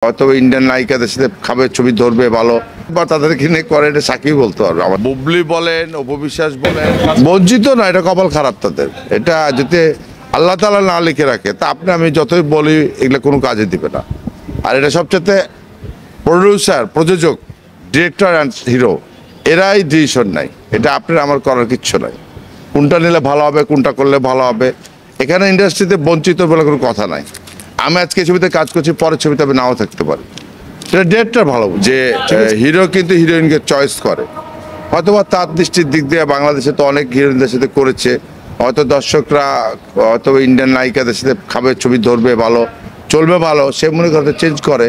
হয়তো ইন্ডিয়ান নায়িকাদের সাথে খাবে ছবি ধরবে ভালো বা তাদেরকে নিয়ে করে এটা সাকিব বলতে পারবে। আমার বুবলি বলেন, অপবিশ্বাস বলেন, বঞ্চিত না, এটা কপাল খারাপ তাদের। এটা যদি আল্লাহ তাআলা না লিখে রাখে তা আমি যতই বলি এগুলো কোনো কাজে দিবে না। আর এটা সবচেয়ে প্রডিউসার, প্রযোজক, ডিরেক্টর অ্যান্ড হিরো এরাই ডিসিশন নাই। এটা আপনার আমার করার কিচ্ছু নাই। কোনটা নিলে ভালো হবে, কোনটা করলে ভালো হবে, এখানে ইন্ডাস্ট্রিতে বঞ্চিত বলে কোনো কথা নাই। আমি আজকে ছবিতে কাজ করছি, পরের ছবিতে আমি নাও থাকতে পারি। সেটা ডেটটা ভালো যে হিরো কিন্তু হিরোইনকে চয়েস করে। হয়তোবা তার দৃষ্টির দিক দিয়ে বাংলাদেশে তো অনেক হিরোইনদের সাথে করেছে, হয়তো দর্শকরা হয়তো ইন্ডিয়ান নায়িকাদের সাথে খাবে ছবি ধরবে ভালো, চলবে ভালো, সে মনে করতে চেঞ্জ করে।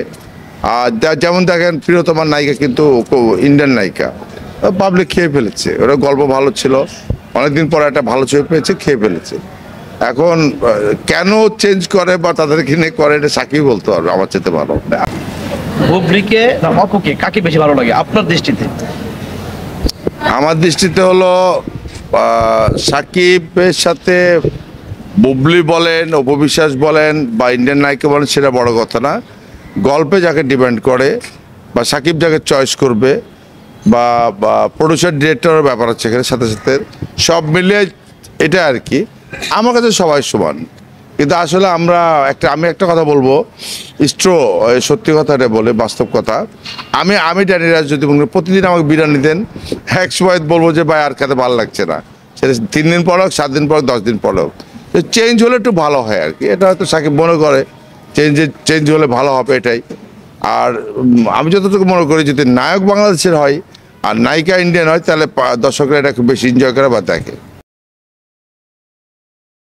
আর যেমন দেখেন প্রিয়তমার নায়িকা কিন্তু ইন্ডিয়ান নায়িকা, পাবলিক খেয়ে ফেলেছে। ওরা গল্প ভালো ছিল, অনেকদিন পরে একটা ভালো ছবি পেয়েছে, খেয়ে ফেলেছে। এখন কেন চেঞ্জ করে বা তাদেরকে নিয়ে করে এটা সাকিব বলতে পারবে আমার চেতে ভালো। বুবলিকে না অপুকে কাকে বেশি ভালো লাগে আপনার দৃষ্টিতে? আমার দৃষ্টিতে হলো সাকিবের সাথে বুবলি বলেন, অপবিশ্বাস বলেন বা ইন্ডিয়ান নায়িকা বলেন, সেটা বড় কথা না। গল্পে যাকে ডিপেন্ড করে বা সাকিব যাকে চয়েস করবে বা প্রডিউসার ডিরেক্টরের ব্যাপার আছে এখানে, সাথে সাথে সব মিলিয়ে এটা আর কি। আমার কাছে সবাই সমান, কিন্তু আসলে আমি একটা কথা বলবো, সত্যি কথাটা বলে বাস্তব কথা। আমি ড্যানি রাজ যদি প্রতিদিন আমাকে বিরিয়ানি দেন, এক সময় বলবো যে ভাই আর খেতে ভালো লাগছে না, সেটা 3 দিন পর হোক, 7 দিন পর হোক, 10 দিন পর হোক, চেঞ্জ হলে একটু ভালো হয় আর কি। এটা হয়তো সাকিব মনে করে চেঞ্জ হলে ভালো হবে এটাই। আর আমি যতটুকু মনে করি যদি নায়ক বাংলাদেশের হয় আর নায়িকা ইন্ডিয়ান হয়, তাহলে দর্শকরা এটা খুব বেশি এনজয় করে বা দেখে।